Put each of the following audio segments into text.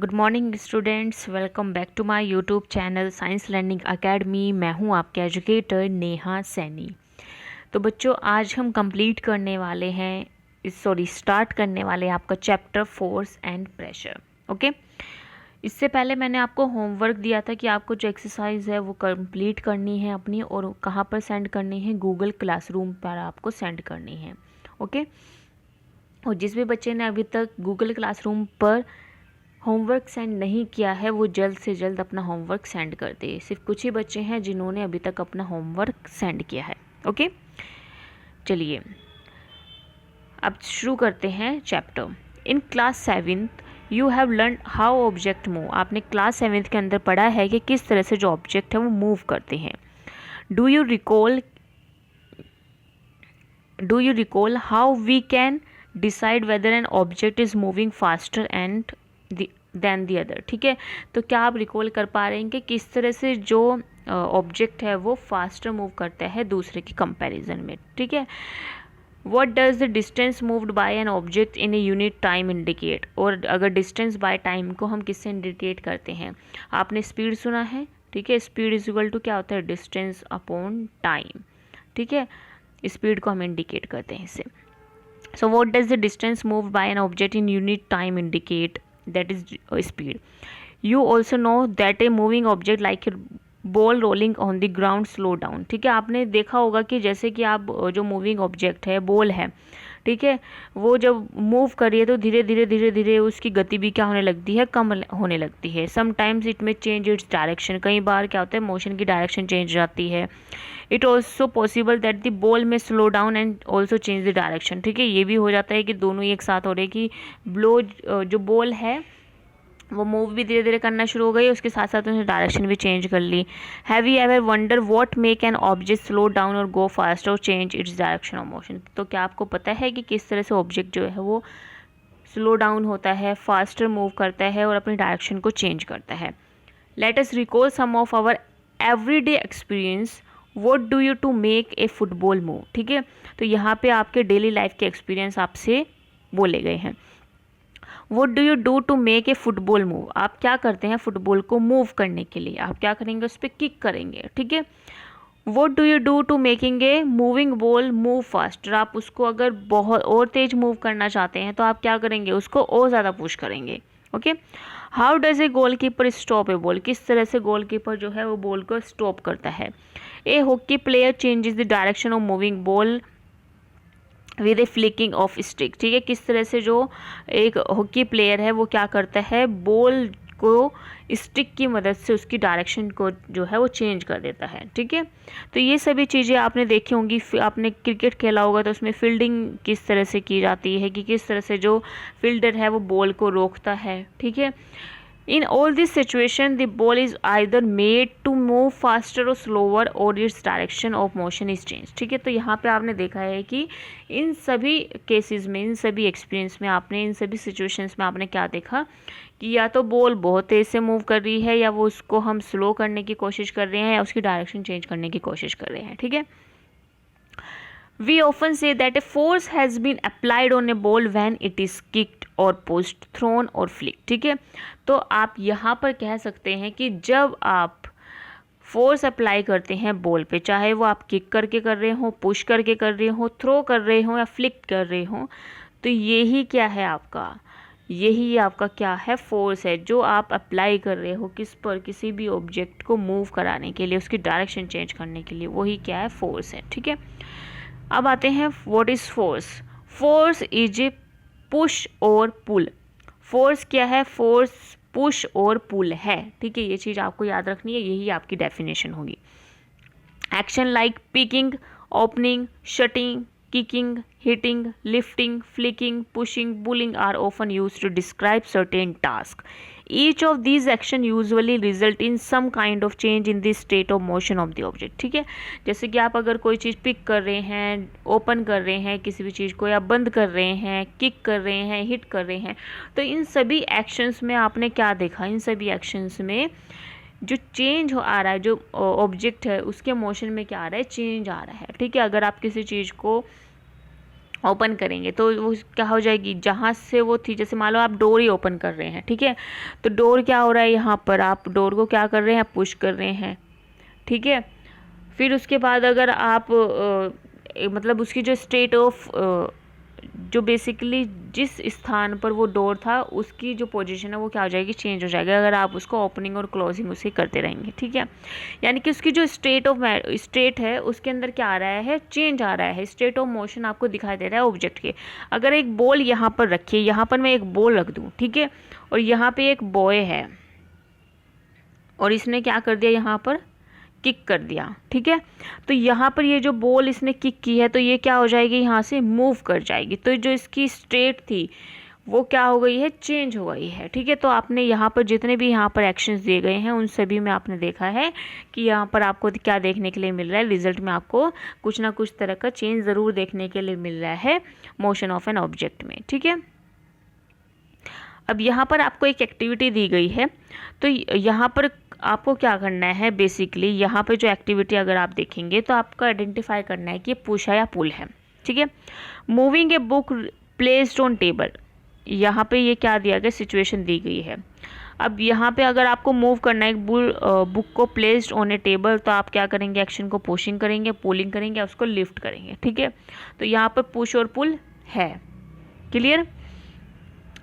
Good morning students, welcome back to my YouTube channel Science Learning Academy. मैं हूं आपके educator Neha Saini. तो बच्चों, आज हम कंप्लीट करने वाले हैं स्टार्ट करने वाले हैं आपका chapter force and pressure. Okay, इससे पहले मैंने आपको होमवर्क दिया था कि आपको जो एक्सरसाइज है वो कंप्लीट करनी है अपनी, और कहाँ पर सेंड करनी है, गूगल क्लासरूम पर आपको सेंड करनी है। ओके, और जिस भी बच्चे ने अभी तक गूगल क्लासरूम पर होमवर्क सेंड नहीं किया है वो जल्द से जल्द अपना होमवर्क सेंड कर दे। सिर्फ कुछ ही बच्चे हैं जिन्होंने अभी तक अपना होमवर्क सेंड किया है। ओके, चलिए अब शुरू करते हैं chapter. In class 7th you have learn how object move. आपने क्लास 7th के अंदर पढ़ा है कि किस तरह से जो ऑब्जेक्ट है वो मूव करते हैं। Do you recall how we can decide whether an object is moving faster and than the other. ठीक है, तो क्या आप रिकॉल कर पा रहे हैं कि किस तरह से जो ऑब्जेक्ट है वो फास्टर मूव करता है दूसरे के कंपैरिजन में। ठीक है, what does the distance moved by N object in a unit time indicate. और अगर डिस्टेंस बाय टाइम को हम किससे इंडिकेट करते हैं, आपने स्पीड सुना है। ठीक है, स्पीड इज इक्वल टू क्या होता है, डिस्टेंस अपॉन टाइम। ठीक है, स्पीड को हम इंडिकेट करते हैं इससे। So what does the distance moved by N object in unit time indicate, that is speed. You also know that a moving object like a ball rolling on the ground slow down. ठीक है, आपने देखा होगा कि जैसे कि आप जो मूविंग ऑब्जेक्ट है, बॉल है, ठीक है, वो जब मूव करिए तो धीरे धीरे उसकी गति भी क्या होने लगती है, कम होने लगती है। समटाइम्स इट में चेंज इट्स डायरेक्शन। कई बार क्या होता है, मोशन की डायरेक्शन चेंज हो जाती है। It also possible that the ball में slow down and also change the direction. ठीक है, ये भी हो जाता है कि दोनों ही एक साथ हो रहे हैं कि जो बॉल है वो मूव भी धीरे धीरे करना शुरू हो गई, उसके साथ साथ उसने डायरेक्शन भी चेंज कर ली। Have you ever wonder what make an object slow down और गो फास्ट और change its direction of motion. तो क्या आपको पता है कि किस तरह से ऑब्जेक्ट जो है वो स्लो डाउन होता है, फास्टर मूव करता है और अपनी डायरेक्शन को चेंज करता है। Let us recall some of our everyday experience. What do you to make a football move. ठीक है, तो यहाँ पे आपके डेली लाइफ के एक्सपीरियंस आपसे बोले गए हैं। What do you do to make a football move? आप क्या करते हैं फुटबॉल को मूव करने के लिए, आप क्या करेंगे, उस पर किक करेंगे। ठीक है, What do you do to making a moving ball move faster? आप उसको अगर बहुत और तेज मूव करना चाहते हैं तो आप क्या करेंगे, उसको और ज़्यादा पुश करेंगे। Okay, how does a goal keeper stop A ball. किस तरह से गोल कीपर जो है वो बॉल को स्टॉप करता है। A hockey player changes the direction of moving ball with A flicking of stick. ठीक है, किस तरह से जो एक हॉकी प्लेयर है वो क्या करता है, बॉल को स्टिक की मदद से उसकी डायरेक्शन को जो है वो चेंज कर देता है। ठीक है, तो ये सभी चीज़ें आपने देखी होंगी। आपने क्रिकेट खेला होगा तो उसमें फील्डिंग किस तरह से की जाती है कि किस तरह से जो फील्डर है वो बॉल को रोकता है। ठीक है, in all this situation the ball is either made to move faster or slower or its direction of motion is changed। ठीक है, तो यहाँ पे आपने देखा है कि इन सभी केसेस में, इन सभी एक्सपीरियंस में आपने, इन सभी सिचुएशंस में आपने क्या देखा कि या तो बॉल बहुत तेज़ से मूव कर रही है, या वो उसको हम स्लो करने की कोशिश कर रहे हैं, या उसकी डायरेक्शन चेंज करने की कोशिश कर रहे हैं। ठीक है, We often say that a force has been applied on a ball when it is kicked or pushed, thrown or flicked। ठीक है, तो आप यहाँ पर कह सकते हैं कि जब आप फोर्स अप्लाई करते हैं बॉल पे, चाहे वो आप किक करके कर रहे हो, पुश करके कर रहे हो, थ्रो कर रहे हो या फ्लिक कर रहे हो, तो यही क्या है आपका, यही आपका क्या है, फोर्स है जो आप अप्लाई कर रहे हो किस पर, किसी भी ऑब्जेक्ट को मूव कराने के लिए, उसकी डायरेक्शन चेंज करने के लिए, वही क्या है, फोर्स है। ठीक है, अब आते हैं what is force. Force is a push और पुल। फोर्स क्या है, फोर्स पुश और पुल है। ठीक है, ये चीज़ आपको याद रखनी है, यही आपकी डेफिनेशन होगी। Action like picking, opening, shutting, kicking, hitting, lifting, flicking, pushing, pulling are often used to describe certain tasks. Each of these action usually result in some kind of change in the state of motion of the object। ठीक है, जैसे कि आप अगर कोई चीज़ pick कर रहे हैं, ओपन कर रहे हैं किसी भी चीज़ को, या बंद कर रहे हैं, किक कर रहे हैं, हिट कर रहे हैं, तो इन सभी एक्शंस में आपने क्या देखा, इन सभी एक्शंस में जो चेंज आ रहा है, जो ऑब्जेक्ट है उसके मोशन में क्या आ रहा है, चेंज आ रहा है। ठीक है, अगर आप किसी चीज़ को ओपन करेंगे तो वो क्या हो जाएगी, जहाँ से वो थी, जैसे मान लो आप डोर ही ओपन कर रहे हैं, ठीक है, तो डोर क्या हो रहा है, यहाँ पर आप डोर को क्या कर रहे हैं, पुश कर रहे हैं, ठीक है। फिर उसके बाद अगर आप मतलब उसकी जो स्टेट ऑफ जो बेसिकली जिस स्थान पर वो डोर था उसकी जो पोजीशन है वो क्या हो जाएगी, चेंज हो जाएगी, अगर आप उसको ओपनिंग और क्लोजिंग उसे करते रहेंगे, ठीक है। यानी कि उसकी जो स्टेट है उसके अंदर क्या आ रहा है, चेंज आ रहा है, स्टेट ऑफ मोशन आपको दिखाई दे रहा है ऑब्जेक्ट के। अगर एक बॉल यहाँ पर रखिए, यहाँ पर मैं एक बॉल रख दूँ, ठीक है, और यहाँ पे एक बॉय है और इसने क्या कर दिया, यहाँ पर किक कर दिया, ठीक है, तो यहाँ पर ये जो बॉल इसने किक की है तो ये क्या हो जाएगी, यहाँ से मूव कर जाएगी, तो जो इसकी स्टेट थी वो क्या हो गई है, चेंज हो गई है, ठीक है। तो आपने यहाँ पर जितने भी यहाँ पर एक्शंस दिए गए हैं उन सभी में आपने देखा है कि यहाँ पर आपको क्या देखने के लिए मिल रहा है, रिजल्ट में आपको कुछ ना कुछ तरह का चेंज ज़रूर देखने के लिए मिल रहा है मोशन ऑफ एन ऑब्जेक्ट में, ठीक है। अब यहाँ पर आपको एक एक्टिविटी दी गई है, तो यहाँ पर आपको क्या करना है, बेसिकली यहाँ पे जो एक्टिविटी अगर आप देखेंगे तो आपको आइडेंटिफाई करना है कि ये पुश है या पुल है, ठीक है। Moving a book placed on table, यहाँ पे ये क्या दिया गया, सिचुएशन दी गई है। अब यहाँ पे अगर आपको मूव करना है बुक को प्लेस्ड ऑन ए टेबल, तो आप क्या करेंगे, एक्शन को पुशिंग करेंगे, पुलिंग करेंगे, उसको लिफ्ट करेंगे, ठीक है। तो यहाँ पर पुश और पुल है, क्लियर।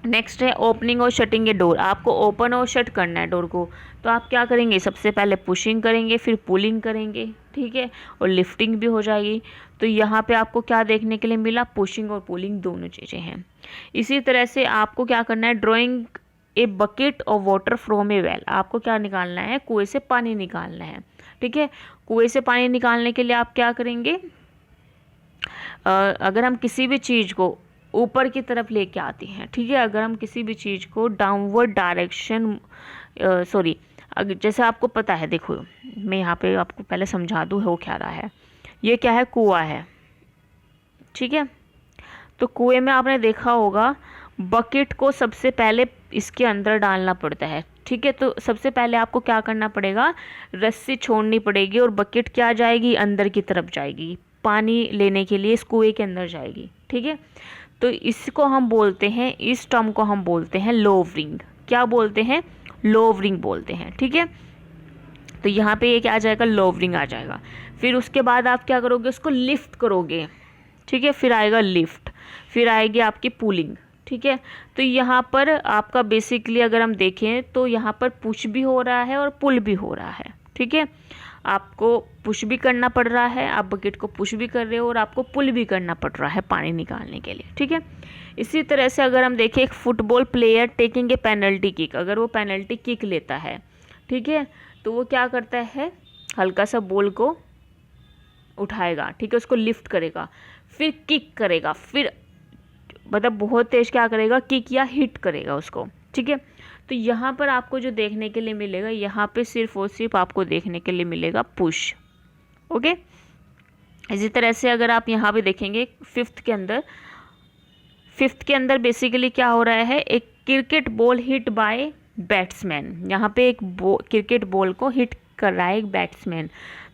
नेक्स्ट है ओपनिंग और शटिंग ए डोर, आपको ओपन और शट करना है डोर को, तो आप क्या करेंगे, सबसे पहले पुशिंग करेंगे, फिर पुलिंग करेंगे, ठीक है, और लिफ्टिंग भी हो जाएगी। तो यहाँ पे आपको क्या देखने के लिए मिला, पुशिंग और पुलिंग दोनों चीज़ें हैं। इसी तरह से आपको क्या करना है, drawing a bucket of water from A well, आपको क्या निकालना है, कुएं से पानी निकालना है, ठीक है। कुएं से पानी निकालने के लिए आप क्या करेंगे, अगर हम किसी भी चीज़ को ऊपर की तरफ लेके आते हैं, ठीक है, अगर हम किसी भी चीज़ को डाउनवर्ड डायरेक्शन जैसे आपको पता है, देखो मैं यहाँ पे आपको पहले समझा दूँ हो क्या रहा है, ये क्या है, कुआं है, ठीक है। तो कुएं में आपने देखा होगा बकेट को सबसे पहले इसके अंदर डालना पड़ता है, ठीक है। तो सबसे पहले आपको क्या करना पड़ेगा, रस्सी छोड़नी पड़ेगी और बकेट क्या जाएगी, अंदर की तरफ जाएगी, पानी लेने के लिए इस कुएं के अंदर जाएगी, ठीक है। तो इसको हम बोलते हैं, इस टर्म को हम बोलते हैं लोवरिंग, क्या बोलते हैं, लोवरिंग बोलते हैं, ठीक है। तो यहाँ पे ये क्या आ जाएगा, लोवरिंग आ जाएगा। फिर उसके बाद आप क्या करोगे, उसको लिफ्ट करोगे, ठीक है, फिर आएगा लिफ्ट, फिर आएगी आपकी पुलिंग, ठीक है। तो यहाँ पर आपका बेसिकली अगर हम देखें तो यहाँ पर पुश भी हो रहा है और पुल भी हो रहा है, ठीक है। आपको पुश भी करना पड़ रहा है, आप बकेट को पुश भी कर रहे हो और आपको पुल भी करना पड़ रहा है पानी निकालने के लिए, ठीक है। इसी तरह से अगर हम देखें एक football player taking a penalty kick, अगर वो पेनल्टी किक लेता है, ठीक है, तो वो क्या करता है, हल्का सा बॉल को उठाएगा, ठीक है, उसको लिफ्ट करेगा, फिर किक करेगा, फिर मतलब बहुत तेज क्या करेगा, किक या हिट करेगा उसको, ठीक है। तो यहाँ पर आपको जो देखने के लिए मिलेगा, यहाँ पे सिर्फ और सिर्फ आपको देखने के लिए मिलेगा पुश, ओके। इसी तरह से अगर आप यहाँ पे देखेंगे फिफ्थ के अंदर बेसिकली क्या हो रहा है, एक cricket ball hit by batsman, यहाँ पे एक क्रिकेट बॉल को हिट कर रहा है एक बैट्समैन,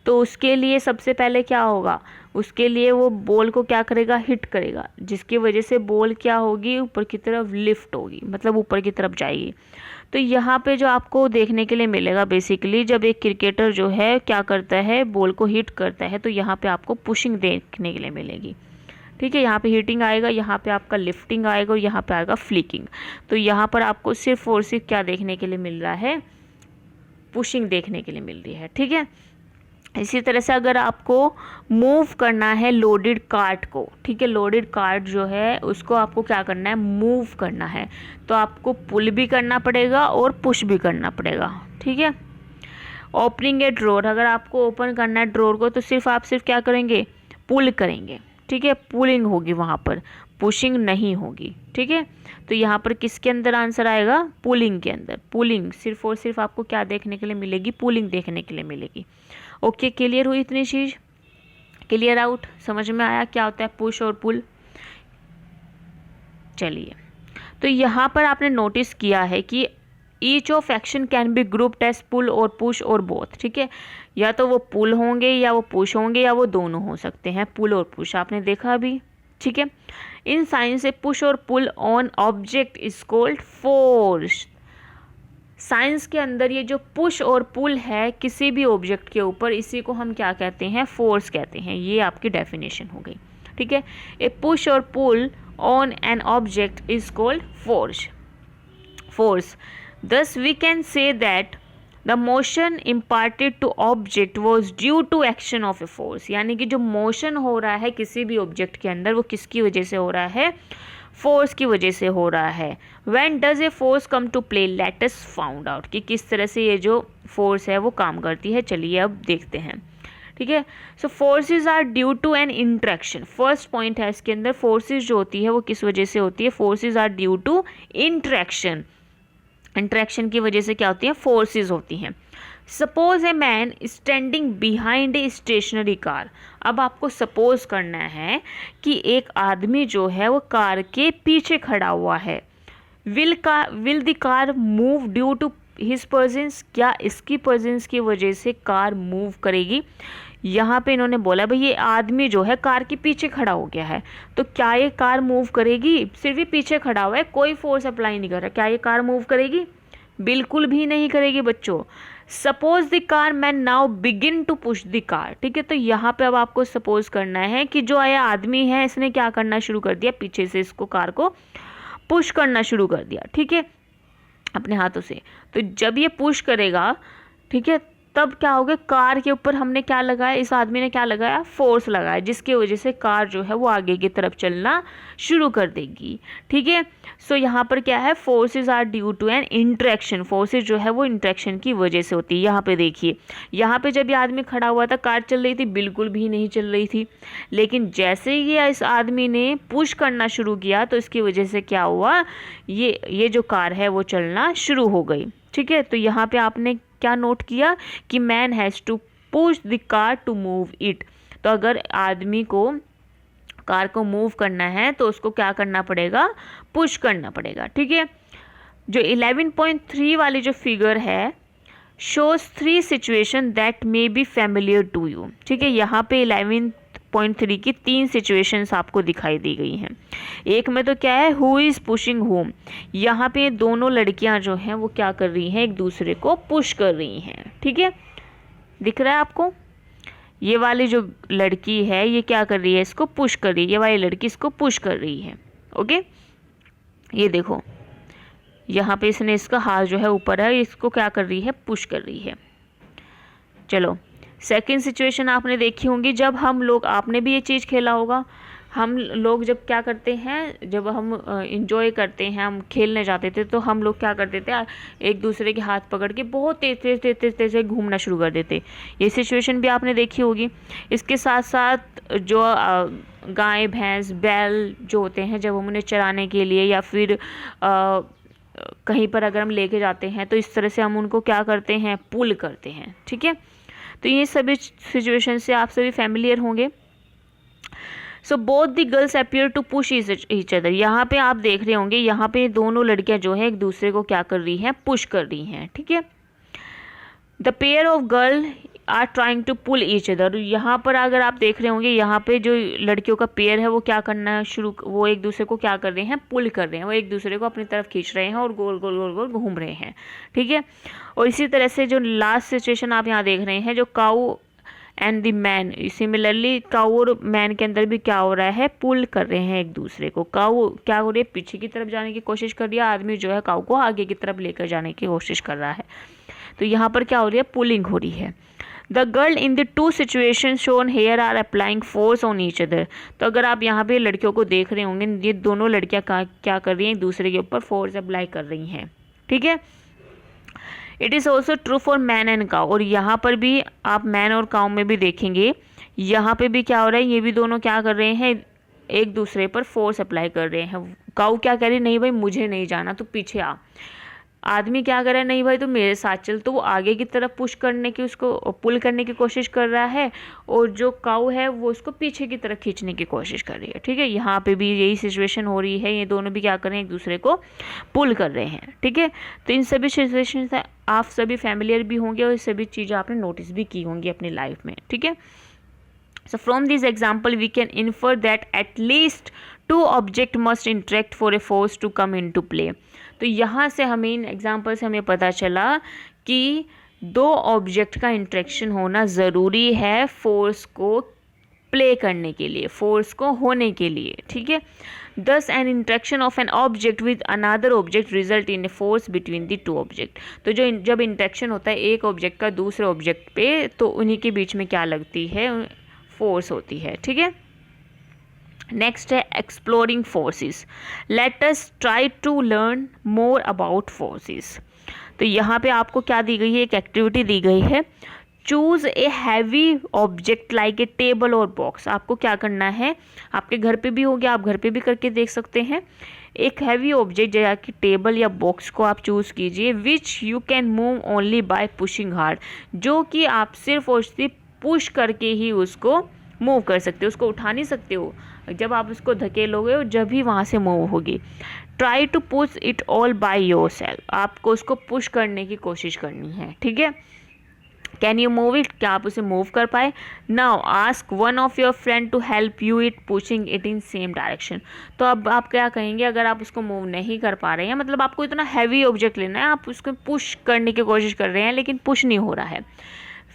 तो उसके लिए सबसे पहले क्या होगा, उसके लिए वो बॉल को क्या करेगा, हिट करेगा, जिसकी वजह से बॉल क्या होगी, ऊपर की तरफ लिफ्ट होगी, मतलब ऊपर की तरफ जाएगी। तो यहाँ पे जो आपको देखने के लिए मिलेगा, बेसिकली जब एक क्रिकेटर जो है क्या करता है, बॉल को हिट करता है, तो यहाँ पे आपको पुशिंग देखने के लिए मिलेगी, ठीक है। यहाँ पे हिटिंग आएगा, यहाँ पे आपका लिफ्टिंग आएगा और यहाँ पे आएगा फ्लिकिंग। तो यहाँ पर आपको सिर्फ और सिर्फ क्या देखने के लिए मिल रहा है, पुशिंग देखने के लिए मिल रही है, ठीक है। इसी तरह से अगर आपको मूव करना है लोडेड कार्ट को, ठीक है, लोडेड कार्ट जो है उसको आपको क्या करना है, मूव करना है, तो आपको पुल भी करना पड़ेगा और पुश भी करना पड़ेगा, ठीक है। ओपनिंग ए ड्रॉर, अगर आपको ओपन करना है ड्रॉर को तो सिर्फ क्या करेंगे, पुल करेंगे, ठीक है, पुलिंग होगी वहाँ पर, पुशिंग नहीं होगी, ठीक है। तो यहाँ पर किसके अंदर आंसर आएगा, पुलिंग के अंदर, पुलिंग सिर्फ और सिर्फ आपको क्या देखने के लिए मिलेगी, पुलिंग देखने के लिए मिलेगी। ओके, क्लियर हुई इतनी चीज़, क्लियर आउट, समझ में आया क्या होता है पुश और पुल। चलिए, तो यहाँ पर आपने नोटिस किया है कि each of action can be grouped as pull और पुश और बोथ, ठीक है, या तो वो पुल होंगे या वो पुश होंगे या वो दोनों हो सकते हैं, पुल और पुश, आपने देखा अभी, ठीक है। इन साइंस से पुश और pull on object is called force. Science के अंदर ये जो पुश और पुल है किसी भी ऑब्जेक्ट के ऊपर, इसी को हम क्या कहते हैं, फोर्स कहते हैं। ये आपकी डेफिनेशन हो गई, ठीक है। ए पुश और pull on an object is called force. Thus we can say that the motion imparted to object was due to action of a force. यानी कि जो मोशन हो रहा है किसी भी ऑब्जेक्ट के अंदर वो किसकी वजह से हो रहा है, फोर्स की वजह से हो रहा है। When does a force come to play? Let us find out कि किस तरह से ये जो फोर्स है वो काम करती है। चलिए अब देखते हैं, ठीक है। So forces are due to an interaction. First point है इसके अंदर, फोर्सेज जो होती है वो किस वजह से होती है, forces are due to interaction. Interaction की वजह से क्या होती है, फोर्सेस होती हैं। Suppose a man standing behind a stationary car. अब आपको सपोज करना है कि एक आदमी जो है वो कार के पीछे खड़ा हुआ है। Will the car move due to his presence? क्या इसकी प्रेजेंस की वजह से कार मूव करेगी? यहाँ पे इन्होंने बोला भाई ये आदमी जो है कार के पीछे खड़ा हो गया है, तो क्या ये कार मूव करेगी? सिर्फ ही पीछे खड़ा हुआ है, कोई फोर्स अप्लाई नहीं कर रहा, क्या ये कार मूव करेगी? बिल्कुल भी नहीं करेगी बच्चों। Suppose the car man now begin to push the car, ठीक है। तो यहाँ पे अब आपको सपोज करना है कि जो आया आदमी है इसने क्या करना शुरू कर दिया, पीछे से इसको कार को पुश करना शुरू कर दिया, ठीक है, अपने हाथों से। तो जब ये पुश करेगा, ठीक है, तब क्या होगा, कार के ऊपर हमने क्या लगाया, इस आदमी ने क्या लगाया, फोर्स लगाया, जिसकी वजह से कार जो है वो आगे की तरफ चलना शुरू कर देगी, ठीक है। सो यहाँ पर क्या है, forces are due to an interaction. Forces जो है वो इंट्रैक्शन की वजह से होती है। यहाँ पे देखिए, यहाँ पे जब ये आदमी खड़ा हुआ था कार चल रही थी, बिल्कुल भी नहीं चल रही थी। लेकिन जैसे ही इस आदमी ने पुश करना शुरू किया तो इसकी वजह से क्या हुआ, ये जो कार है वो चलना शुरू हो गई, ठीक है। तो यहाँ पे आपने क्या नोट किया कि man has to push the car to move it. तो अगर आदमी को कार को मूव करना है तो उसको क्या करना पड़ेगा, पुश करना पड़ेगा, ठीक है। जो 11.3 वाली जो फिगर है shows 3 situation that may be familiar to you, ठीक है। यहाँ पे 11.3 की 3 सिचुएशंस आपको दिखाई दी गई हैं। एक में तो क्या है, हु इज़ पुशिंग होम। यहाँ पे दोनों लड़कियां जो हैं वो क्या कर रही हैं, एक दूसरे को पुश कर रही हैं, ठीक है। दिख रहा है आपको, ये वाली जो लड़की है ये क्या कर रही है, इसको पुश कर रही है, ये वाली लड़की इसको पुश कर रही है, ओके। ये देखो यहाँ पे इसने इसका हाथ जो है ऊपर है, इसको क्या कर रही है, पुश कर रही है। चलो सेकंड सिचुएशन आपने देखी होंगी, जब हम लोग, आपने भी ये चीज़ खेला होगा, हम लोग जब क्या करते हैं, जब हम इंजॉय करते हैं, हम खेलने जाते थे तो हम लोग क्या करते थे, एक दूसरे के हाथ पकड़ के बहुत तेज तेज तेज तेज तेज घूमना शुरू कर देते। ये सिचुएशन भी आपने देखी होगी। इसके साथ साथ जो गाय भैंस बैल जो होते हैं, जब हम उन्हें चराने के लिए या फिर कहीं पर अगर हम लेके जाते हैं तो इस तरह से हम उनको क्या करते हैं, पुल करते हैं, ठीक है। तो ये सभी सिचुएशन से आप सभी फैमिलियर होंगे। So both the girls appear to push each other. यहाँ पे आप देख रहे होंगे, यहाँ पे दोनों लड़कियां जो है एक दूसरे को क्या कर रही हैं, पुश कर रही हैं, ठीक है। The pair of girl are trying to pull each other. यहाँ पर अगर आप देख रहे होंगे, यहाँ पे जो लड़कियों का पेयर है वो क्या करना शुरू, वो एक दूसरे को क्या कर रहे हैं, पुल कर रहे हैं, वो एक दूसरे को अपनी तरफ खींच रहे हैं और गोल गोल गोल गोल घूम रहे हैं, ठीक है। और इसी तरह से जो लास्ट सिचुएशन आप यहाँ देख रहे हैं, जो काऊ एंड द मैन, सिमिलरली काऊ और मैन के अंदर भी क्या हो रहा है, पुल कर रहे हैं एक दूसरे को। काऊ क्या हो रही है, पीछे की तरफ जाने की कोशिश कर रही है, आदमी जो है काऊ को आगे की तरफ लेकर जाने की कोशिश कर रहा है। तो यहाँ पर क्या हो रही है, पुलिंग हो रही है। The girl in the 2 situation shown here are applying force on each other. तो अगर आप यहाँ पे लड़कियों को देख रहे होंगे, ये दोनों लड़कियाँ क्या कर रही हैं, एक दूसरे के ऊपर फोर्स अप्लाई कर रही हैं, ठीक है। It is also true for man and cow. और यहाँ पर भी आप मैन और काउ में भी देखेंगे, यहाँ पे भी क्या हो रहा है, ये भी दोनों क्या कर रहे हैं, एक दूसरे पर फोर्स अप्लाई कर रहे हैं। काउ क्या कह रही है, नहीं भाई मुझे नहीं जाना, तो पीछे आ। आदमी क्या कर रहा है, नहीं भाई तो मेरे साथ चल, तो वो आगे की तरफ पुश करने की, उसको पुल करने की कोशिश कर रहा है, और जो काऊ है वो उसको पीछे की तरफ खींचने की कोशिश कर रही है, ठीक है। यहाँ पे भी यही सिचुएशन हो रही है, ये दोनों भी क्या कर रहे हैं, एक दूसरे को पुल कर रहे हैं, ठीक है। तो इन सभी सिचुएशन से आप सभी फैमिलियर भी होंगे और सभी चीज़ें आपने नोटिस भी की होंगी अपनी लाइफ में, ठीक है। So from this example we can infer that at least two object must interact for a force to come into play. तो यहाँ से हमें इन एग्जाम्पल से हमें पता चला कि दो ऑब्जेक्ट का इंटरेक्शन होना ज़रूरी है फोर्स को प्ले करने के लिए, फोर्स को होने के लिए, ठीक है. Thus an interaction of an object with another object result in a force between the two object. तो जब इंटरेक्शन होता है एक ऑब्जेक्ट का दूसरे ऑब्जेक्ट पे, तो उन्हीं के बीच में क्या लगती है, फोर्स होती है, ठीक है. नेक्स्ट है exploring forces. Let us try to learn more about forces. तो यहाँ पे आपको क्या दी गई है, एक एक्टिविटी दी गई है. Choose a heavy object like a table और बॉक्स. आपको क्या करना है, आपके घर पे भी हो गया, आप घर पे भी करके देख सकते हैं. एक हैवी ऑब्जेक्ट जैसा कि टेबल या बॉक्स को आप चूज़ कीजिए, which you can move only by pushing hard. जो कि आप सिर्फ और सिर्फ पुश करके ही उसको मूव कर सकते हो, उसको उठा नहीं सकते हो. जब आप उसको धकेलोगे जब ही वहाँ से मूव होगी. Try to push it all by yourself. आपको उसको पुश करने की कोशिश करनी है, ठीक है. कैन यू मूव इट, क्या आप उसे मूव कर पाए. Now ask one of your friend to help you it pushing it in same direction. तो अब आप क्या कहेंगे, अगर आप उसको मूव नहीं कर पा रहे हैं, मतलब आपको इतना हैवी ऑब्जेक्ट लेना है, आप उसको पुश करने की कोशिश कर रहे हैं लेकिन पुश नहीं हो रहा है,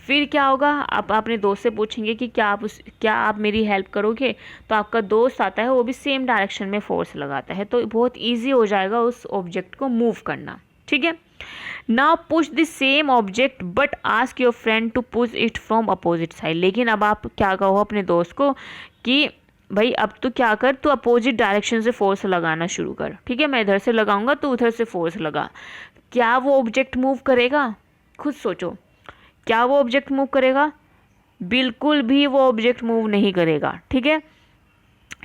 फिर क्या होगा, आप अपने दोस्त से पूछेंगे कि क्या आप मेरी हेल्प करोगे. तो आपका दोस्त आता है, वो भी सेम डायरेक्शन में फोर्स लगाता है, तो बहुत ईजी हो जाएगा उस ऑब्जेक्ट को मूव करना, ठीक है. Now push the same object but ask your friend to push it from opposite side. लेकिन अब आप क्या कहो अपने दोस्त को कि भाई अब तू क्या कर, तू अपोजिट डायरेक्शन से फोर्स लगाना शुरू कर, ठीक है. मैं इधर से लगाऊंगा, तो उधर से फोर्स लगा. क्या वो ऑब्जेक्ट मूव करेगा, खुद सोचो. क्या वो ऑब्जेक्ट मूव करेगा, बिल्कुल भी वो ऑब्जेक्ट मूव नहीं करेगा, ठीक है.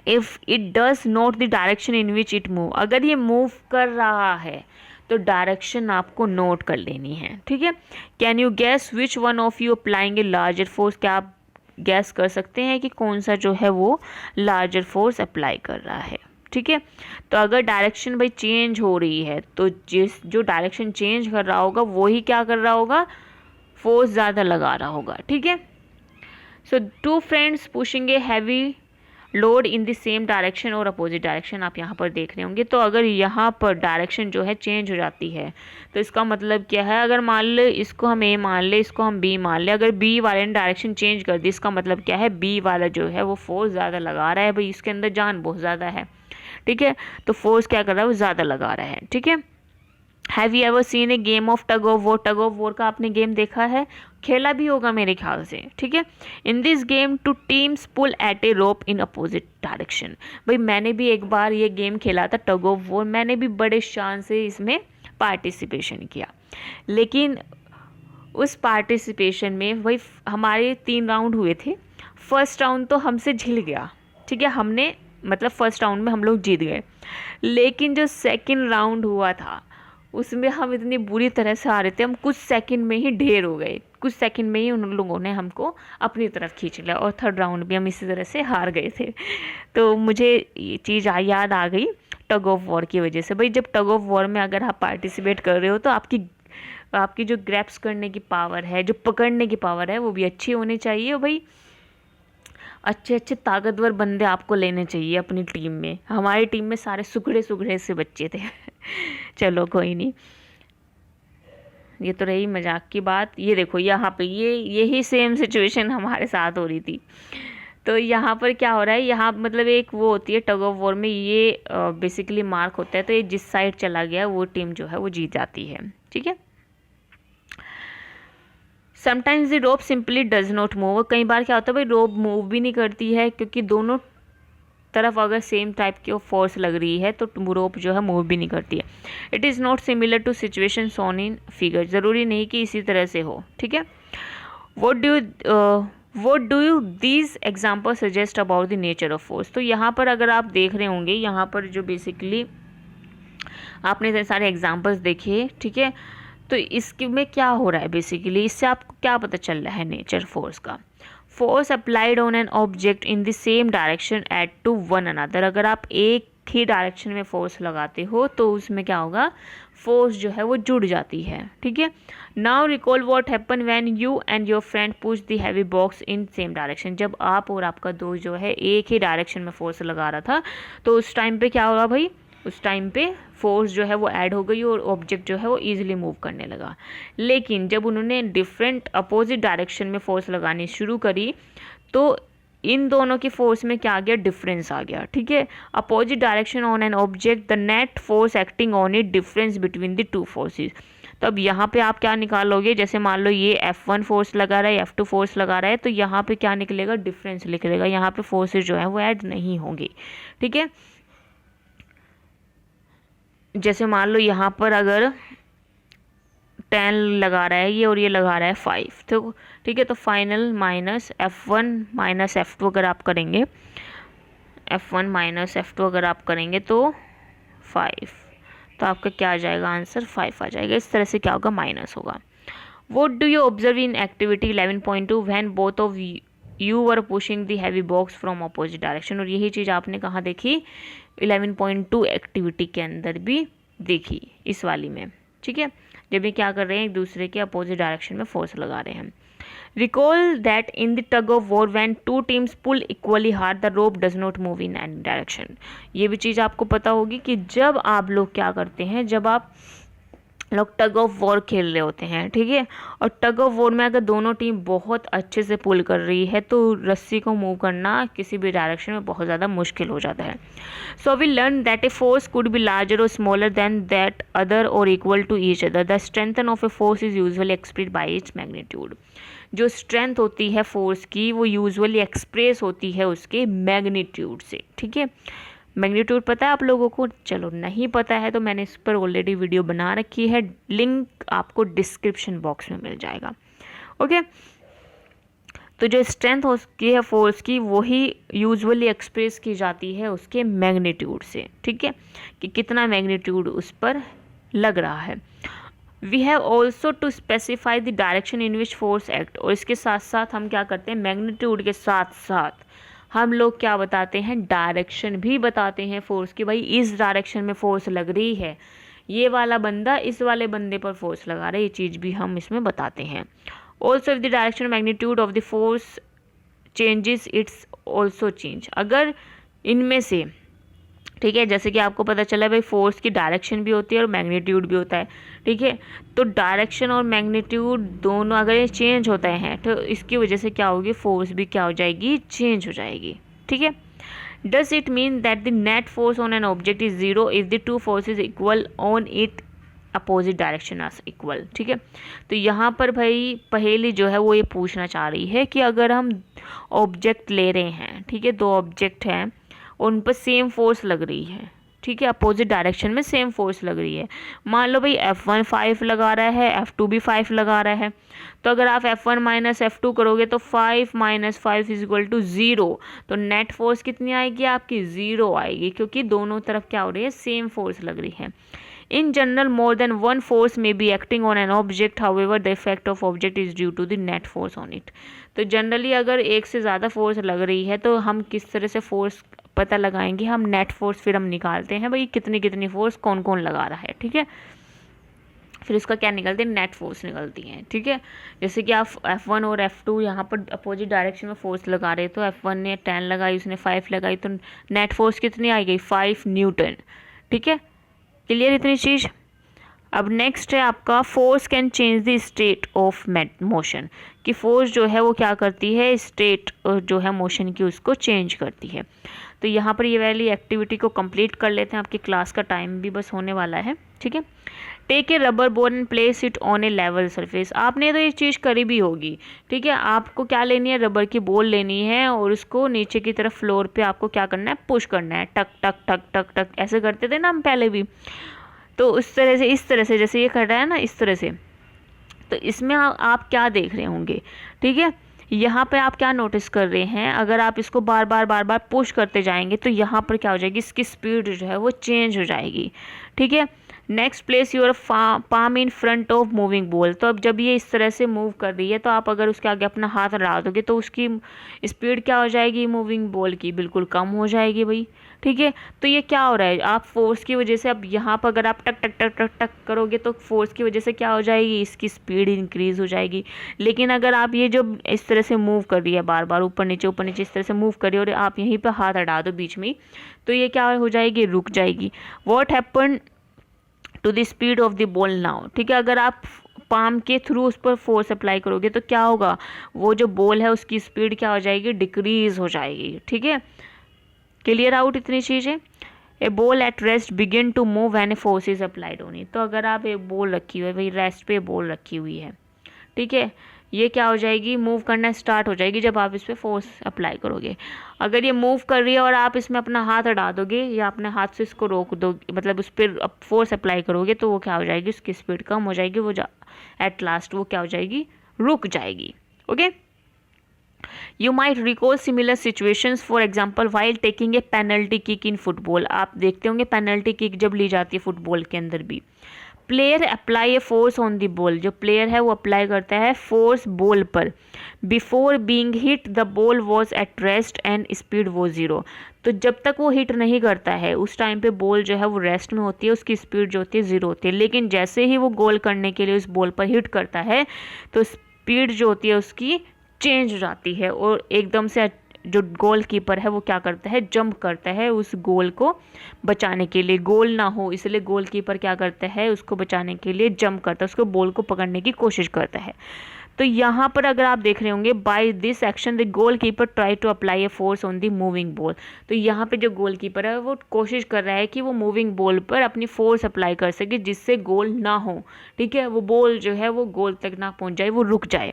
If it does note the direction in which it move, अगर ये मूव कर रहा है तो डायरेक्शन आपको नोट कर लेनी है, ठीक है. Can you gas which one of you applying a larger force. क्या आप गैस कर सकते हैं कि कौन सा जो है वो लार्जर फोर्स अप्लाई कर रहा है, ठीक है. तो अगर डायरेक्शन भाई चेंज हो रही है, तो जो डायरेक्शन चेंज कर रहा होगा वही क्या कर रहा होगा, फोर्स ज़्यादा लगा रहा होगा, ठीक है. So two friends pushing a heavy load in the same direction और अपोजिट डायरेक्शन, आप यहाँ पर देख रहे होंगे. तो अगर यहाँ पर डायरेक्शन जो है चेंज हो जाती है, तो इसका मतलब क्या है, अगर मान ले इसको हम ए मान ले, इसको हम बी मान ले, अगर बी वाले ने डायरेक्शन चेंज कर दी, इसका मतलब क्या है, बी वाला जो है वो फोर्स ज़्यादा लगा रहा है. भाई इसके अंदर जान बहुत ज़्यादा है, ठीक है. तो फोर्स क्या कर रहा है, वो ज़्यादा लगा रहा है, ठीक है. Have you ever seen A game of tug of war. Tug of war का आपने गेम देखा है, खेला भी होगा मेरे ख्याल से, ठीक है. In this game two teams pull at a rope in opposite direction. भाई मैंने भी एक बार ये गेम खेला था टग ऑफ वॉर, मैंने भी बड़े शान से इसमें पार्टिसिपेशन किया. लेकिन उस पार्टिसिपेशन में वही हमारे 3 राउंड हुए थे. फर्स्ट राउंड तो हमसे झिल गया, ठीक है, हमने मतलब फर्स्ट राउंड में हम लोग जीत गए. लेकिन जो सेकेंड राउंड हुआ था उसमें हम इतनी बुरी तरह से हारे थे, हम कुछ सेकंड में ही ढेर हो गए, कुछ सेकंड में ही उन लोगों ने हमको अपनी तरफ खींच लिया, और थर्ड राउंड भी हम इसी तरह से हार गए थे. तो मुझे ये चीज़ याद आ गई टग ऑफ वॉर की वजह से. भाई जब टग ऑफ वॉर में अगर आप पार्टिसिपेट कर रहे हो, तो आपकी जो ग्रैप्स करने की पावर है, जो पकड़ने की पावर है, वो भी अच्छी होनी चाहिए. भाई अच्छे अच्छे ताकतवर बंदे आपको लेने चाहिए अपनी टीम में. हमारी टीम में सारे सुगड़े सुगड़े से बच्चे थे. चलो कोई नहीं, ये तो रही मजाक की बात. ये देखो यहाँ पे यही सेम सिचुएशन हमारे साथ हो रही थी. तो यहाँ पर क्या हो रहा है, यहाँ मतलब एक वो होती है टग ऑफ वॉर में, ये बेसिकली मार्क होता है. तो ये जिस साइड चला गया वो टीम जो है वो जीत जाती है, ठीक है. Sometimes the rope simply does not move. कई बार क्या होता है भाई, रोप मूव भी नहीं करती है, क्योंकि दोनों तरफ अगर सेम टाइप की फोर्स लग रही है तो रोप जो है मूव भी नहीं करती है. It is not similar to situation shown in figure. ज़रूरी नहीं कि इसी तरह से हो, ठीक है. What do you these example suggest about the nature of force. तो यहाँ पर अगर आप देख रहे होंगे, यहाँ पर जो बेसिकली आपने इतने सारे एग्जाम्पल्स देखे, ठीक है. तो इसके में क्या हो रहा है बेसिकली, इससे आपको क्या पता चल रहा है नेचर फोर्स का. Force applied on an object in the same direction add to one another. अगर आप एक ही डायरेक्शन में फोर्स लगाते हो तो उसमें क्या होगा, फोर्स जो है वो जुड़ जाती है, ठीक है। Now recall what happen when you and your friend push the heavy box in same direction. जब आप और आपका दोस्त जो है एक ही डायरेक्शन में फोर्स लगा रहा था तो उस टाइम पे क्या होगा भाई, उस टाइम पे फोर्स जो है वो ऐड हो गई और ऑब्जेक्ट जो है वो ईजिली मूव करने लगा। लेकिन जब उन्होंने डिफरेंट अपोजिट डायरेक्शन में फोर्स लगानी शुरू करी तो इन दोनों की फोर्स में क्या आ गया, डिफरेंस आ गया, ठीक है। Opposite direction on an object, the net force acting on it, difference between the two forces. तो अब यहाँ पे आप क्या निकालोगे, जैसे मान लो ये F1 फोर्स लगा रहा है, F2 फोर्स लगा रहा है, तो यहाँ पे क्या निकलेगा, डिफरेंस निकलेगा। यहाँ पे फोर्सेस जो है वो ऐड नहीं होंगी, ठीक है। जैसे मान लो यहाँ पर अगर 10 लगा रहा है ये और ये लगा रहा है 5, तो ठीक है, तो final minus F1 minus F2 अगर आप करेंगे, F1 माइनस F2 अगर आप करेंगे तो 5, तो आपका क्या आ जाएगा, आंसर 5 आ जाएगा। इस तरह से क्या होगा, माइनस होगा। What do you observe in activity 11.2 when both of you were pushing the heavy box from opposite direction? और यही चीज़ आपने कहाँ देखी, 11.2 एक्टिविटी के अंदर भी देखी, इस वाली में, ठीक है। जब ये क्या कर रहे हैं, एक दूसरे के अपोजिट डायरेक्शन में फोर्स लगा रहे हैं। Recall that in the tug of war when two teams pull equally hard the rope does not move in any direction। ये भी चीज़ आपको पता होगी कि जब आप लोग क्या करते हैं, जब आप लोग टग ऑफ वॉर खेल रहे होते हैं, ठीक है, और टग ऑफ वॉर में अगर दोनों टीम बहुत अच्छे से पुल कर रही है तो रस्सी को मूव करना किसी भी डायरेक्शन में बहुत ज़्यादा मुश्किल हो जाता है। So we learn that a force could be larger और स्मॉलर देन दैट अदर और equal to each other. The strength of a force is usually expressed by its magnitude. जो स्ट्रेंथ होती है फोर्स की वो यूजुअली एक्सप्रेस होती है उसके मैग्नीट्यूड से, ठीक है। मैग्नीट्यूड पता है आप लोगों को, चलो नहीं पता है तो मैंने इस पर ऑलरेडी वीडियो बना रखी है, लिंक आपको डिस्क्रिप्शन बॉक्स में मिल जाएगा, ओके। तो जो स्ट्रेंथ होती है फोर्स की वही यूजुअली एक्सप्रेस की जाती है उसके मैग्नीट्यूड से, ठीक है, कि कितना मैग्नीट्यूड उस पर लग रहा है। We have also to specify the direction in which force act. और इसके साथ साथ हम क्या करते हैं, मैग्नीट्यूड के साथ साथ हम लोग क्या बताते हैं, डायरेक्शन भी बताते हैं फोर्स की। भाई इस डायरेक्शन में फोर्स लग रही है, ये वाला बंदा इस वाले बंदे पर फोर्स लगा रहा है, ये चीज़ भी हम इसमें बताते हैं। Also if the direction magnitude of the force changes it's also change. अगर इनमें से, ठीक है, जैसे कि आपको पता चला भाई फोर्स की डायरेक्शन भी होती है और मैग्नीट्यूड भी होता है, ठीक है, तो डायरेक्शन और मैग्नीट्यूड दोनों अगर ये चेंज होते हैं तो इसकी वजह से क्या होगी, फोर्स भी क्या हो जाएगी, चेंज हो जाएगी, ठीक है। Does it mean that the net force on an object is zero if the two forces equal on it opposite direction are equal, ठीक है। तो यहाँ पर भाई पहेली जो है वो ये पूछना चाह रही है कि अगर हम ऑब्जेक्ट ले रहे हैं, ठीक है, दो ऑब्जेक्ट हैं, उन पर सेम फोर्स लग रही है, ठीक है, अपोजिट डायरेक्शन में सेम फोर्स लग रही है। मान लो भाई F1 5 लगा रहा है, F2 भी 5 लगा रहा है, तो अगर आप F1 माइनस F2 करोगे तो 5 माइनस 5 इज इक्वल टू 0। तो नेट फोर्स कितनी आएगी आपकी, 0 आएगी, क्योंकि दोनों तरफ क्या हो रही है, सेम फोर्स लग रही है। In general, more than one force may be acting on an object, however, the effect of object is due to the net force on it। तो जनरली अगर एक से ज़्यादा फोर्स लग रही है तो हम किस तरह से फोर्स पता लगाएंगे, हम नेट फोर्स फिर हम निकालते हैं भाई कितनी कितनी फोर्स कौन कौन लगा रहा है, ठीक है, फिर उसका क्या निकलते हैं, नेट फोर्स निकलती हैं, ठीक है। जैसे कि आप F1 और F2 यहाँ पर अपोजिट डायरेक्शन में फोर्स लगा रहे, तो F1 ने 10 लगाई, उसने 5 लगाई, तो नेट फोर्स कितनी आई गई, 5 न्यूटन, ठीक है। क्लियर इतनी चीज़। अब नेक्स्ट है आपका force can change the state of motion, कि फोर्स जो है वो क्या करती है, स्टेट जो है मोशन की उसको चेंज करती है। तो यहाँ पर ये वाली एक्टिविटी को कंप्लीट कर लेते हैं, आपकी क्लास का टाइम भी बस होने वाला है, ठीक है। Take a rubber ball and place it on a level surface. आपने तो ये चीज़ करी भी होगी, ठीक है। आपको क्या लेनी है, रबर की बॉल लेनी है और उसको नीचे की तरफ फ्लोर पे आपको क्या करना है, पुश करना है, टक टक टक टक टक, ऐसे करते थे ना हम पहले भी। तो उस तरह से, इस तरह से जैसे ये कर रहा है ना, इस तरह से, तो इसमें आप क्या देख रहे होंगे, ठीक है, यहाँ पे आप क्या नोटिस कर रहे हैं, अगर आप इसको बार बार पुश करते जाएंगे तो यहाँ पर क्या हो जाएगी, इसकी स्पीड जो है वो चेंज हो जाएगी, ठीक है। Next place your palm in front of moving ball. तो अब जब ये इस तरह से मूव कर रही है तो आप अगर उसके आगे अपना हाथ लगा दोगे तो उसकी स्पीड क्या हो जाएगी मूविंग बॉल की, बिल्कुल कम हो जाएगी भाई। ठीक है, तो ये क्या हो रहा है, आप फोर्स की वजह से, अब यहाँ पर अगर आप टक टक टक टक टक करोगे तो फोर्स की वजह से क्या हो जाएगी, इसकी स्पीड इंक्रीज हो जाएगी। लेकिन अगर आप ये जो इस तरह से मूव कर रही है, बार बार ऊपर नीचे इस तरह से मूव कर रही है और आप यहीं पर हाथ हटा दो बीच में, तो ये क्या हो जाएगी, रुक जाएगी। What happen to the speed of the ball now. ठीक है, अगर आप पाम के थ्रू उस पर फोर्स अप्लाई करोगे तो क्या होगा, वो जो बॉल है उसकी स्पीड क्या हो जाएगी, डिक्रीज हो जाएगी। ठीक है, क्लियर आउट इतनी चीज़ें। A ball at rest begin to move when a force is applied on it. तो अगर आप एक बॉल रखी हुई है भाई, रेस्ट पे बॉल रखी हुई है, ठीक है, ये क्या हो जाएगी, मूव करना स्टार्ट हो जाएगी जब आप इस पर फोर्स अप्लाई करोगे। अगर ये मूव कर रही है और आप इसमें अपना हाथ हटा दोगे या अपने हाथ से इसको रोक दोगे, मतलब उस पर फोर्स अप्लाई करोगे, तो वो क्या हो जाएगी, उसकी स्पीड कम हो जाएगी, वो एट लास्ट वो क्या हो जाएगी, रुक जाएगी। Okay, You might recall similar situations, for example, while taking a penalty kick in football। आप देखते होंगे पेनल्टी किक जब ली जाती है फुटबॉल के अंदर भी, player apply a force on the ball. जो प्लेयर है वो अप्लाई करता है फोर्स बॉल पर। Before being hit the ball was at rest and speed वो 0। तो जब तक वो हिट नहीं करता है उस टाइम पे बॉल जो है वो रेस्ट में होती है, उसकी स्पीड जो होती है 0 होती है। लेकिन जैसे ही वो गोल करने के लिए उस बॉल पर हिट करता है तो स्पीड जो होती है उसकी चेंज हो जाती है और एकदम से जो गोल कीपर है वो क्या करता है, जंप करता है उस गोल को बचाने के लिए, गोल ना हो इसलिए गोल कीपर क्या करता है, उसको बचाने के लिए जंप करता है, उसको बॉल को पकड़ने की कोशिश करता है। तो यहाँ पर अगर आप देख रहे होंगे, by this action the goalkeeper try to apply a force on the moving ball. तो यहाँ पे जो गोल कीपर है वो कोशिश कर रहा है कि वो मूविंग बॉल पर अपनी फोर्स अप्लाई कर सके जिससे गोल ना हो। ठीक है, वो बॉल जो है वो गोल तक ना पहुँच जाए, वो रुक जाए।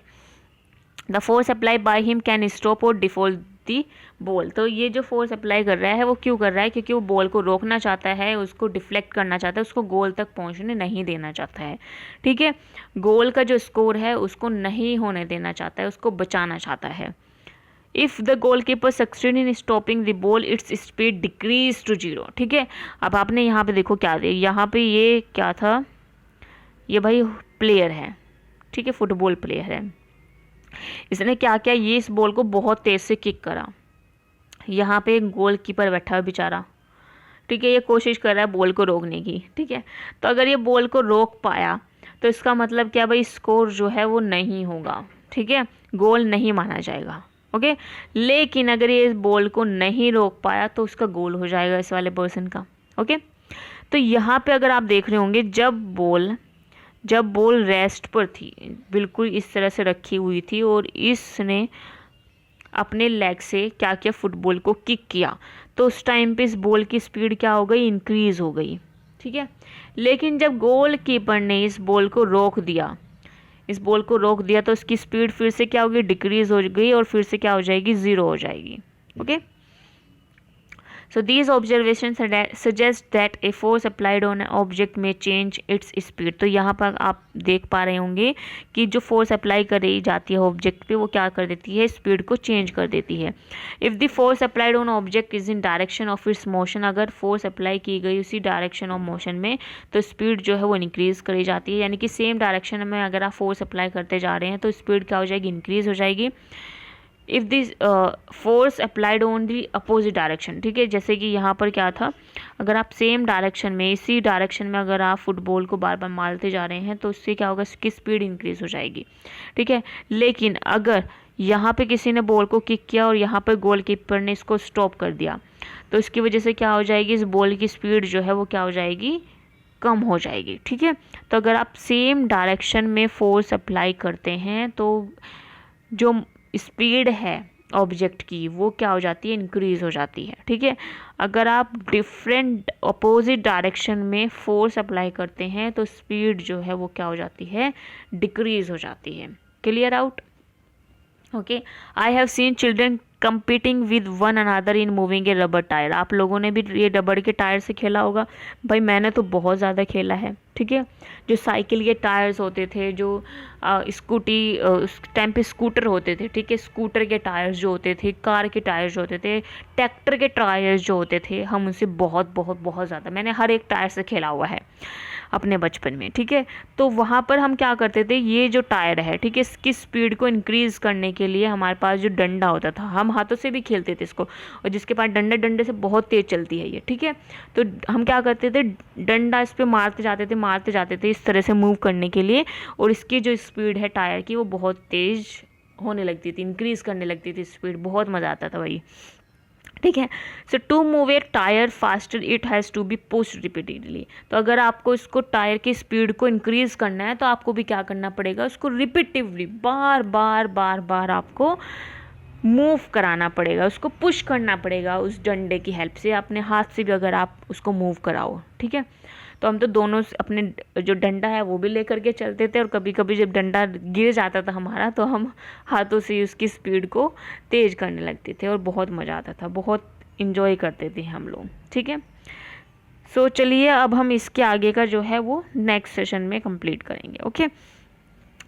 The force apply by him can stop और डिफॉल्ट दी बॉल। तो ये जो फोर्स अप्लाई कर रहा है वो क्यों कर रहा है, क्योंकि वो बॉल को रोकना चाहता है, उसको डिफ्लेक्ट करना चाहता है, उसको गोल तक पहुंचने नहीं देना चाहता है। ठीक है, गोल का जो स्कोर है उसको नहीं होने देना चाहता है, उसको बचाना चाहता है। If the goalkeeper succeed in stopping the ball its speed decrease to 0। ठीक है, अब आपने यहाँ पे देखो क्या दिया, यहाँ पे ये क्या था, ये भाई प्लेयर है, ठीक है, फुटबॉल प्लेयर है। इसने क्या किया, ये इस बॉल को बहुत तेज से किक करा। यहाँ पे एक गोल कीपर बैठा है बेचारा, ठीक है, ये कोशिश कर रहा है बॉल को रोकने की। ठीक है, तो अगर ये बॉल को रोक पाया तो इसका मतलब क्या भाई, स्कोर जो है वो नहीं होगा। ठीक है, गोल नहीं माना जाएगा। ओके, लेकिन अगर ये इस बॉल को नहीं रोक पाया तो उसका गोल हो जाएगा इस वाले पर्सन का। ओके, तो यहाँ पे अगर आप देख रहे होंगे, जब बॉल रेस्ट पर थी, बिल्कुल इस तरह से रखी हुई थी और इसने अपने लेग से क्या किया, फुटबॉल को किक किया, तो उस टाइम पे इस बॉल की स्पीड क्या हो गई, इंक्रीज हो गई। ठीक है, लेकिन जब गोल कीपर ने इस बॉल को रोक दिया तो उसकी स्पीड फिर से क्या होगी, डिक्रीज हो गई और फिर से क्या हो जाएगी, 0 हो जाएगी। Okay, So these observations suggest that a force applied on an object may change its speed। तो यहाँ पर आप देख पा रहे होंगे कि जो फोर्स अप्लाई करी जाती है ऑब्जेक्ट पे वो क्या कर देती है, स्पीड को चेंज कर देती है। If the force applied on object is in direction of its motion, अगर फोर्स अप्लाई की गई उसी डायरेक्शन ऑफ मोशन में तो स्पीड जो है वो इंक्रीज़ करी जाती है। यानी कि सेम डायरेक्शन में अगर आप फोर्स अप्लाई करते जा रहे हैं तो स्पीड क्या हो जाएगी, इंक्रीज़ हो जाएगी। If this force applied on the opposite direction, ठीक है, जैसे कि यहाँ पर क्या था, अगर आप सेम डायरेक्शन में, इसी डायरेक्शन में अगर आप फुटबॉल को बार बार मारते जा रहे हैं तो उससे क्या होगा, उसकी स्पीड इंक्रीज़ हो जाएगी। ठीक है, लेकिन अगर यहाँ पे किसी ने बॉल को किक किया और यहाँ पर गोल कीपर ने इसको स्टॉप कर दिया तो इसकी वजह से क्या हो जाएगी, इस बॉल की स्पीड जो है वो क्या हो जाएगी, कम हो जाएगी। ठीक है, तो अगर आप सेम डायरेक्शन में फोर्स अप्लाई करते हैं तो जो स्पीड है ऑब्जेक्ट की वो क्या हो जाती है, इंक्रीज़ हो जाती है। ठीक है, अगर आप डिफरेंट अपोजिट डायरेक्शन में फोर्स अप्लाई करते हैं तो स्पीड जो है वो क्या हो जाती है, डिक्रीज़ हो जाती है। Clear out? Okay, I have seen children competing with one another in moving A rubber tyre. आप लोगों ने भी ये रबड़ के टायर से खेला होगा, भाई मैंने तो बहुत ज़्यादा खेला है। ठीक है। जो साइकिल के टायर्स होते थे, जो स्कूटी उस टाइम पे स्कूटर होते थे, ठीक है, स्कूटर के टायर्स जो होते थे, कार के टायर्स जो होते थे, ट्रैक्टर के टायर्स जो होते थे, हम उनसे बहुत बहुत बहुत ज़्यादा, मैंने हर एक टायर से खेला हुआ है अपने बचपन में, ठीक है। तो वहाँ पर हम क्या करते थे, ये जो टायर है, ठीक है, इसकी स्पीड को इंक्रीज़ करने के लिए हमारे पास जो डंडा होता था, हम हाथों से भी खेलते थे इसको, और जिसके पास डंडे, डंडे से बहुत तेज़ चलती है ये, ठीक है। तो हम क्या करते थे, डंडा इस पर मारते जाते थे इस तरह से मूव करने के लिए, और इसकी जो स्पीड है टायर की वो बहुत तेज़ होने लगती थी, इंक्रीज़ करने लगती थी स्पीड, बहुत मज़ा आता था भाई, ठीक है। So to move a tyre faster it has to be pushed repeatedly. तो अगर आपको इसको टायर की स्पीड को इंक्रीज़ करना है तो आपको भी क्या करना पड़ेगा, उसको रिपीटिवली बार बार बार बार आपको मूव कराना पड़ेगा, उसको पुश करना पड़ेगा उस डंडे की हेल्प से, अपने हाथ से भी अगर आप उसको मूव कराओ, ठीक है। तो हम तो दोनों अपने जो डंडा है वो भी लेकर के चलते थे, और कभी कभी जब डंडा गिर जाता था हमारा तो हम हाथों से उसकी स्पीड को तेज़ करने लगते थे, और बहुत मज़ा आता था, बहुत इन्जॉय करते थे हम लोग, ठीक है। सो चलिए अब हम इसके आगे का जो है वो नेक्स्ट सेशन में कंप्लीट करेंगे, ओके।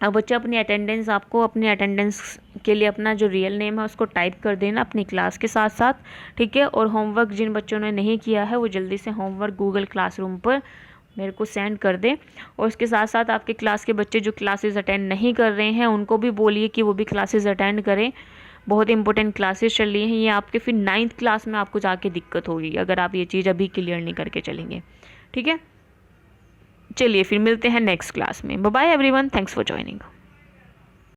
अब बच्चा अपनी अटेंडेंस, आपको अपनी अटेंडेंस के लिए अपना जो रियल नेम है उसको टाइप कर देना अपनी क्लास के साथ साथ, ठीक है। और होमवर्क जिन बच्चों ने नहीं किया है वो जल्दी से होमवर्क गूगल क्लासरूम पर मेरे को सेंड कर दें, और उसके साथ साथ आपके क्लास के बच्चे जो क्लासेस अटेंड नहीं कर रहे हैं उनको भी बोलिए कि वो भी क्लासेस अटेंड करें, बहुत इंपॉर्टेंट क्लासेस चल रही हैं ये आपके, फिर 9th क्लास में आपको जाके दिक्कत होगी अगर आप ये चीज़ अभी क्लियर नहीं करके चलेंगे, ठीक है। चलिए फिर मिलते हैं नेक्स्ट क्लास में, bye bye everyone, thanks for joining.